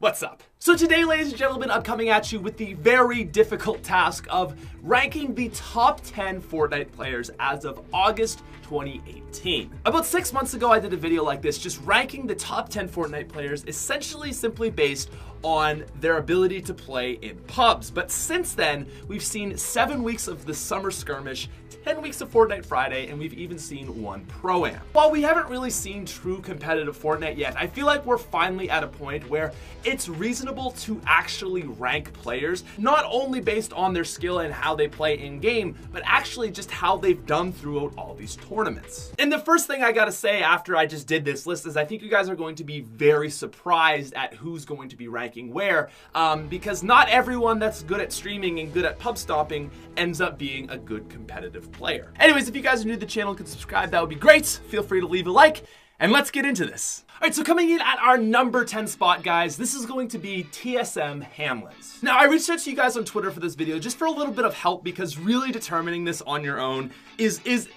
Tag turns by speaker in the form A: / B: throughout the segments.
A: What's up? So today, ladies and gentlemen, I'm coming at you with the very difficult task of ranking the top 10 Fortnite players as of August 2018. About 6 months ago, I did a video like this, just ranking the top 10 Fortnite players, essentially simply based on their ability to play in pubs. But since then, we've seen 7 weeks of the summer skirmish, 10 weeks of Fortnite Friday, and we've even seen one Pro-Am. While we haven't really seen true competitive Fortnite yet, I feel like we're finally at a point where it's reasonable to actually rank players, not only based on their skill and how they play in game, but actually just how they've done throughout all these tournaments. And the first thing I gotta say after I just did this list is I think you guys are going to be very surprised at who's going to be ranking where, because not everyone that's good at streaming and good at pub stopping ends up being a good competitive player. Anyways, if you guys are new to the channel and could subscribe, that would be great. Feel free to leave a like, and let's get into this. All right, so coming in at our number 10 spot, guys, this is going to be TSM Hamlins. Now, I reached out to you guys on Twitter for this video just for a little bit of help, because really determining this on your own is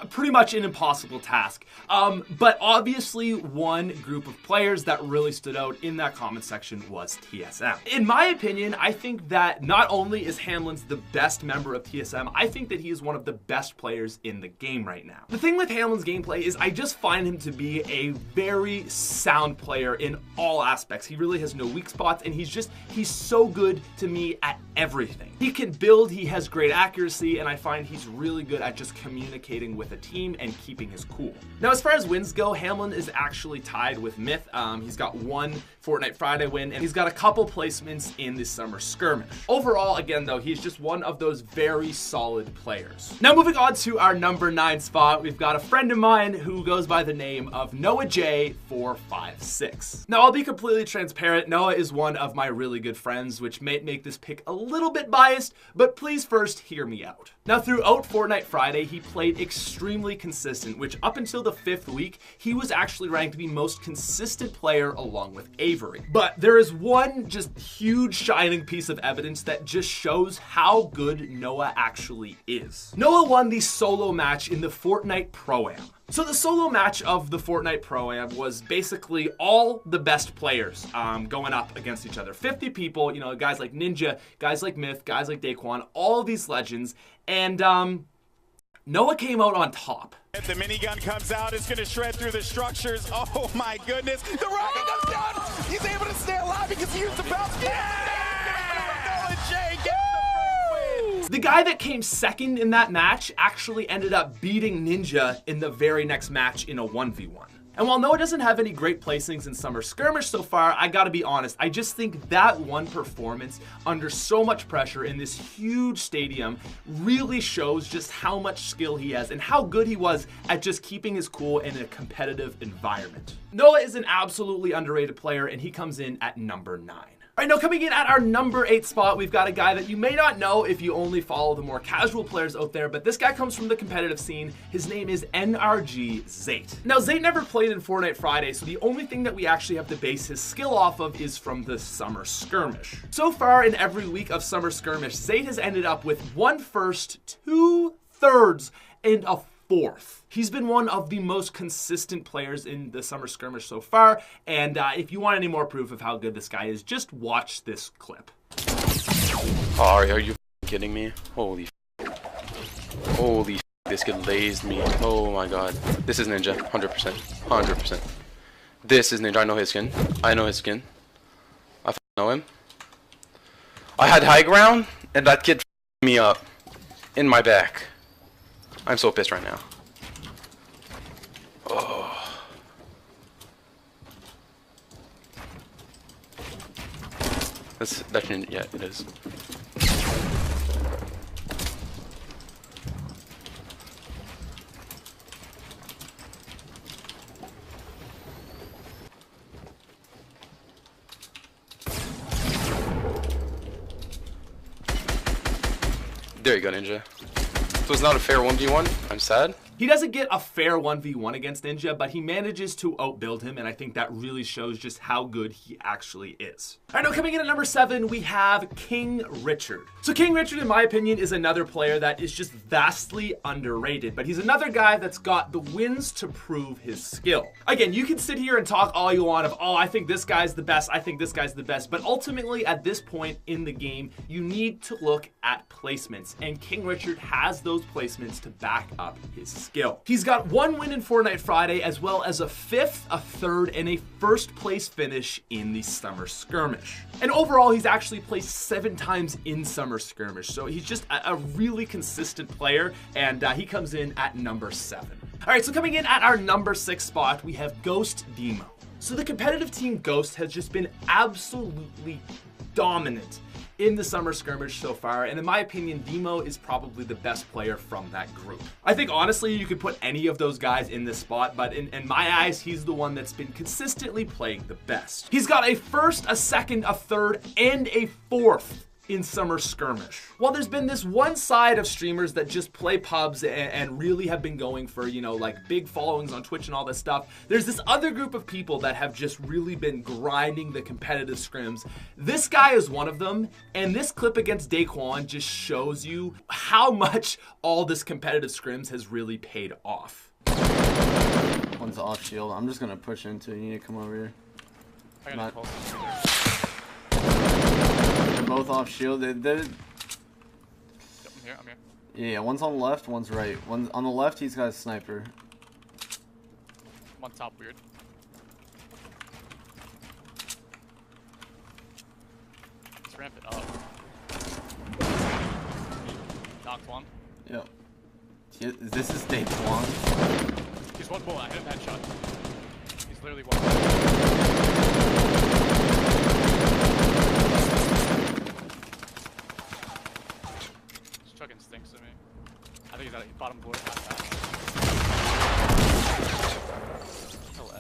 A: pretty much an impossible task. But obviously one group of players that really stood out in that comment section was TSM. In my opinion, I think that not only is Hamlins the best member of TSM, I think that he is one of the best players in the game right now. The thing with Hamlin's gameplay is I just find him to be a very sound player in all aspects. He really has no weak spots, and he's so good to me at everything. He can build, he has great accuracy, and I find he's really good at just communicating with a team and keeping his cool. Now, as far as wins go, Hamlin is actually tied with Myth. He's got one Fortnite Friday win, and he's got a couple placements in the summer skirmish. Overall, again though, he's just one of those very solid players. Now, moving on to our number 9 spot, we've got a friend of mine who goes by the name of Noah J456. Now, I'll be completely transparent. Noah is one of my really good friends, which may make this pick a little bit biased, but please first hear me out. Now, throughout Fortnite Friday, he played extremely consistent, which up until the 5th week, he was actually ranked the most consistent player along with Avery. But there is one just huge shining piece of evidence that just shows how good Noah actually is. Noah won the solo match in the Fortnite Pro-Am. So the solo match of the Fortnite Pro-Am was basically all the best players going up against each other. 50 people, you know, guys like Ninja, guys like Myth, guys like Daquan, all of these legends. And Noah came out on top.
B: The minigun comes out, it's gonna shred through the structures. Oh my goodness. The rocket goes down. He's able to stay alive because he used the bounce. Noah J gets the first win.
A: The guy that came second in that match actually ended up beating Ninja in the very next match in a 1v1. And while Noah doesn't have any great placings in Summer Skirmish so far, I gotta be honest, I just think that one performance under so much pressure in this huge stadium really shows just how much skill he has and how good he was at just keeping his cool in a competitive environment. Noah is an absolutely underrated player, and he comes in at number 9. All right, now coming in at our number 8 spot, we've got a guy that you may not know if you only follow the more casual players out there, but this guy comes from the competitive scene. His name is NRG Zate. Now, Zate never played in Fortnite Friday, so the only thing that we actually have to base his skill off of is from the Summer Skirmish. So far in every week of Summer Skirmish, Zate has ended up with 1 first, 2 thirds, and a 4th. He's been one of the most consistent players in the Summer Skirmish so far, and if you want any more proof of how good this guy is, just watch this clip.
C: Oh, are you kidding me? Holy this kid lazed me. Oh my god. This is Ninja, 100%. 100%. This is Ninja. I know his skin. I know his skin. I know him. I had high ground, and that kid me up in my back. I'm so pissed right now. Oh. That shouldn't, yeah, it is. There you go, Ninja. So it's not a fair 1v1. I'm sad.
A: He doesn't get a fair 1v1 against Ninja, but he manages to outbuild him, and I think that really shows just how good he actually is. All right, now coming in at number 7, we have King Richard. So King Richard, in my opinion, is another player that is just vastly underrated, but he's another guy that's got the wins to prove his skill. Again, you can sit here and talk all you want of, oh, I think this guy's the best, I think this guy's the best, but ultimately at this point in the game, you need to look at placements, and King Richard has those placements to back up his skill. He's got 1 win in Fortnite Friday, as well as a 5th, a 3rd, and a 1st place finish in the Summer Skirmish. And overall, he's actually placed 7 times in Summer Skirmish, so he's just a really consistent player, and he comes in at number 7. All right, so coming in at our number 6 spot, we have Ghost Demo. So the competitive team Ghost has just been absolutely dominant in the Summer Skirmish so far, and in my opinion, Demo is probably the best player from that group. I think honestly you could put any of those guys in this spot, but in my eyes, he's the one that's been consistently playing the best. He's got a 1st, a 2nd, a 3rd, and a 4th in Summer Skirmish. While there's been this one side of streamers that just play pubs and really have been going for, you know, like big followings on Twitch and all this stuff, there's this other group of people that have just really been grinding the competitive scrims. This guy is one of them, and this clip against Daquan just shows you how much all this competitive scrims has really paid off.
D: One's off shield. I'm just gonna push into it. You need to come over here. They're both off shield. They're...
E: I'm here.
D: Yeah, one's on the left, one's right. One on the left, he's got a sniper.
E: One top weird. Let's ramp it up. Knocked one.
D: Yep. This is Daquan.
E: He's one bullet. I hit him headshot. He's literally one. This chugging stinks to me. I think he's at bottom floor.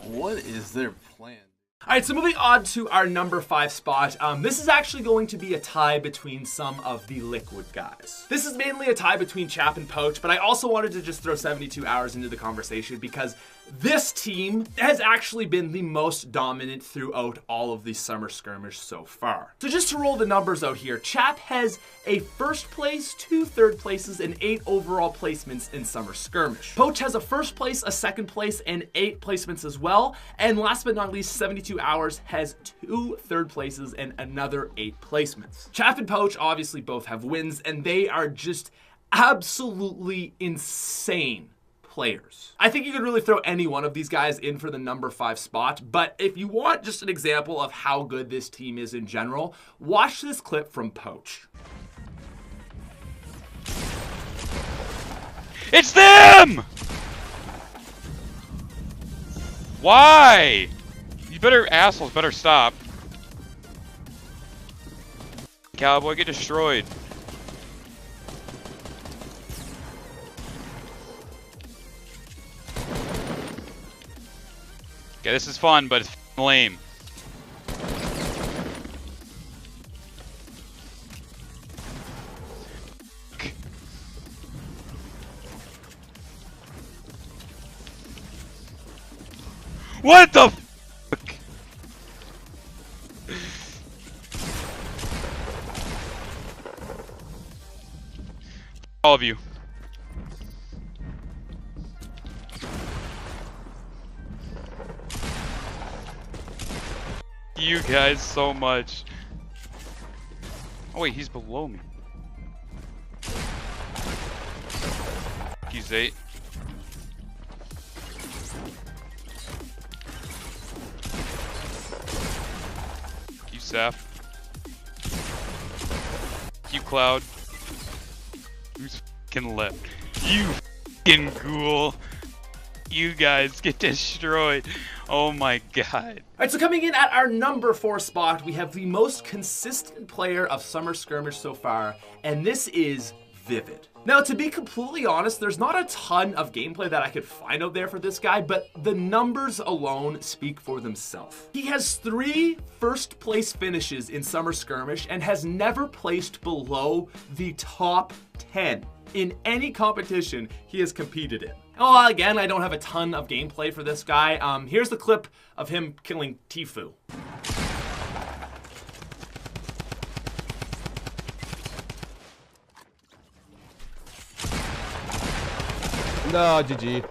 D: What is their plan?
A: All right, so moving on to our number 5 spot. This is actually going to be a tie between some of the Liquid guys. This is mainly a tie between Chap and Poach, but I also wanted to just throw 72 hours into the conversation because this team has actually been the most dominant throughout all of the Summer Skirmish so far. So just to roll the numbers out here, Chap has a 1st place, 2 3rd places, and 8 overall placements in Summer Skirmish. Poach has a 1st place, a 2nd place, and 8 placements as well. And last but not least, 72 hours has 2 3rd places and another 8 placements. Chap and Poach obviously both have wins, and they are just absolutely insane players. I think you could really throw any one of these guys in for the number 5 spot, but if you want just an example of how good this team is in general, watch this clip from Poach.
F: It's them! Why? You better, assholes, better stop. Cowboy, get destroyed. Okay, this is fun, but it's lame. What the fuck? All of you. You guys so much. Oh wait, he's below me. He's 8. You Saf. You Cloud. Who's fucking left? You fucking ghoul. You guys get destroyed. Oh my god.
A: All right, so coming in at our number 4 spot, we have the most consistent player of Summer Skirmish so far, and this is Vivid. Now, to be completely honest, there's not a ton of gameplay that I could find out there for this guy, but the numbers alone speak for themselves. He has 3 first place finishes in Summer Skirmish and has never placed below the top 10 in any competition he has competed in. Oh, again, I don't have a ton of gameplay for this guy. Here's the clip of him killing Tfue.
G: No, GG.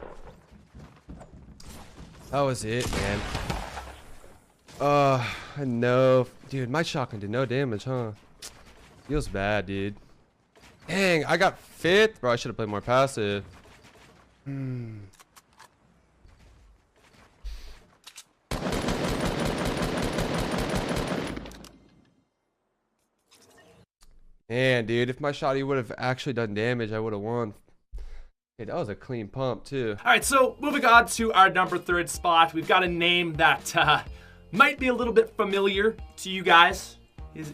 G: That was it, man. I know. Dude, my shotgun did no damage, huh? Feels bad, dude. Dang, I got 5th? Bro, I should have played more passive. Man, dude, if my shotty would have actually done damage, I would have won. Hey, that was a clean pump, too.
A: All right, so moving on to our number 3 spot, we've got a name that might be a little bit familiar to you guys.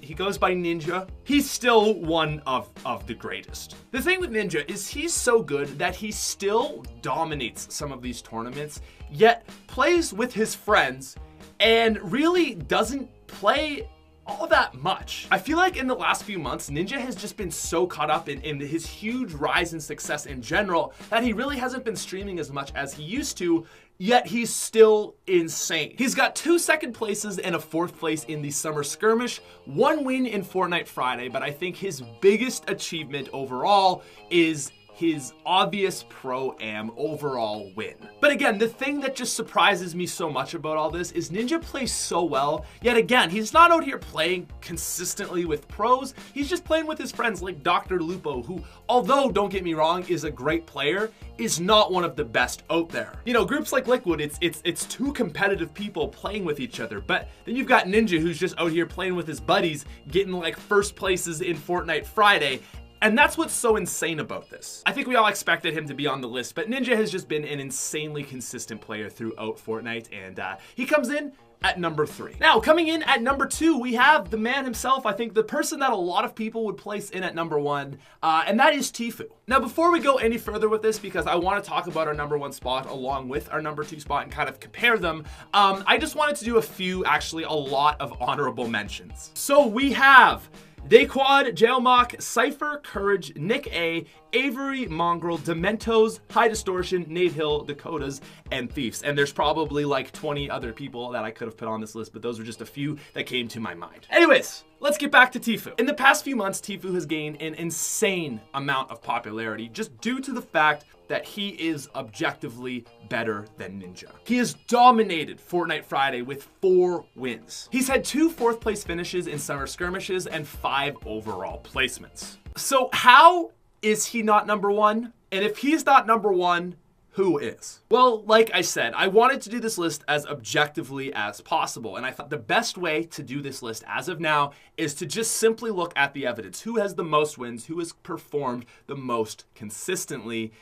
A: He goes by Ninja. He's still one of the greatest. The thing with Ninja is he's so good that he still dominates some of these tournaments, yet plays with his friends and really doesn't play all that much. I feel like in the last few months, Ninja has just been so caught up in his huge rise in success in general that he really hasn't been streaming as much as he used to, yet he's still insane. He's got 2 second places and a 4th place in the Summer Skirmish, 1 win in Fortnite Friday, but I think his biggest achievement overall is his obvious Pro-Am overall win. But again, the thing that just surprises me so much about all this is Ninja plays so well, yet again, he's not out here playing consistently with pros, he's just playing with his friends like Dr. Lupo, who, although, don't get me wrong, is a great player, is not one of the best out there. You know, groups like Liquid, it's 2 competitive people playing with each other, but then you've got Ninja who's just out here playing with his buddies, getting like 1st places in Fortnite Friday. And that's what's so insane about this. I think we all expected him to be on the list, but Ninja has just been an insanely consistent player throughout Fortnite, and he comes in at number 3. Now, coming in at number 2, we have the man himself, I think the person that a lot of people would place in at number 1, and that is Tfue. Now, before we go any further with this, because I want to talk about our number 1 spot along with our number 2 spot and kind of compare them, I just wanted to do a lot of honorable mentions. So we have Daquad, Jailmock, Cypher, Courage, Nick A, Avery, Mongrel, Dementos, High Distortion, Nate Hill, Dakotas, and Thieves. And there's probably like 20 other people that I could have put on this list, but those are just a few that came to my mind. Anyways, let's get back to Tfue. In the past few months, Tfue has gained an insane amount of popularity just due to the fact that he is objectively better than Ninja. He has dominated Fortnite Friday with 4 wins. He's had 2 4th place finishes in Summer Skirmishes and 5 overall placements. So how is he not number 1? And if he's not number 1, who is? Well, like I said, I wanted to do this list as objectively as possible, and I thought the best way to do this list as of now is to just simply look at the evidence. Who has the most wins? Who has performed the most consistently?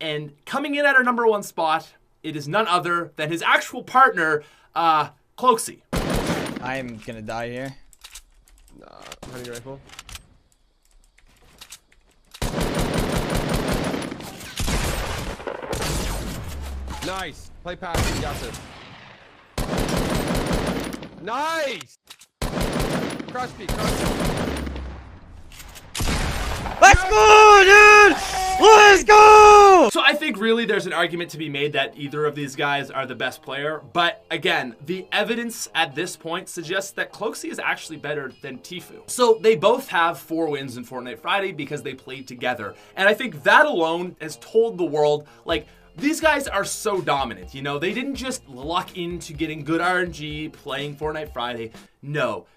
A: And coming in at our number 1 spot, it is none other than his actual partner, Cloaksy.
H: I'm gonna die here.
G: Hunting rifle. Nice. Play pass. You got this. Nice. Cross peek.
H: Let's go, dude! Let's go!
A: So I think really there's an argument to be made that either of these guys are the best player, but again, the evidence at this point suggests that Cloaksy is actually better than Tfue. So they both have 4 wins in Fortnite Friday because they played together, and I think that alone has told the world, like, these guys are so dominant, you know? They didn't just luck into getting good RNG playing Fortnite Friday. No,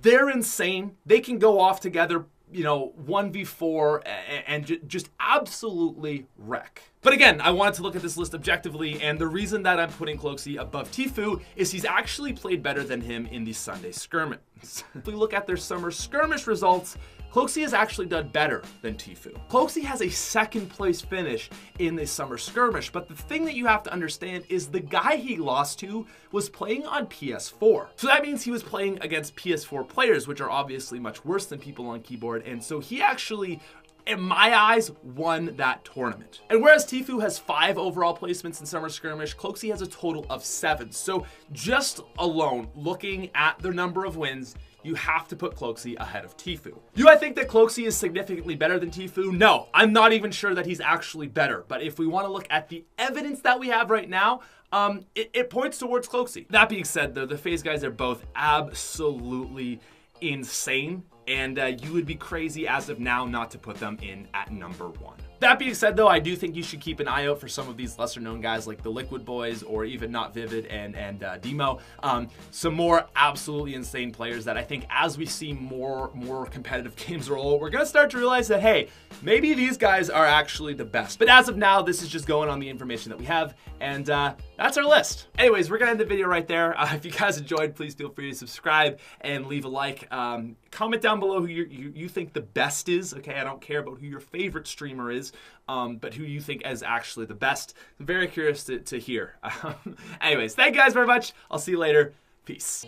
A: they're insane. They can go off together, you know, 1v4 and just absolutely wreck. But again, I wanted to look at this list objectively, and the reason that I'm putting Cloaksy above Tfue is he's actually played better than him in the Sunday Skirmish. If we look at their Summer Skirmish results, Cloaksy has actually done better than Tfue. Cloaksy has a 2nd place finish in the Summer Skirmish, but the thing that you have to understand is the guy he lost to was playing on PS4. So that means he was playing against PS4 players, which are obviously much worse than people on keyboard, and so he actually in my eyes, won that tournament. And whereas Tfue has 5 overall placements in Summer Skirmish, Cloakzy has a total of 7. So just alone, looking at their number of wins, you have to put Cloakzy ahead of Tfue. Do I think that Cloakzy is significantly better than Tfue? No, I'm not even sure that he's actually better. But if we want to look at the evidence that we have right now, it points towards Cloakzy. That being said, though, the FaZe guys are both absolutely insane, and you would be crazy as of now not to put them in at number 1. That being said, though, I do think you should keep an eye out for some of these lesser-known guys like the Liquid Boys or even Not Vivid and Demo. Some more absolutely insane players that I think as we see more competitive games roll, we're going to start to realize that, hey, maybe these guys are actually the best. But as of now, this is just going on the information that we have, and that's our list. Anyways, we're going to end the video right there. If you guys enjoyed, please feel free to subscribe and leave a like. Comment down below who you think the best is. Okay, I don't care about who your favorite streamer is, but who you think is actually the best. I'm very curious to hear. Anyways, thank you guys very much. I'll see you later. Peace.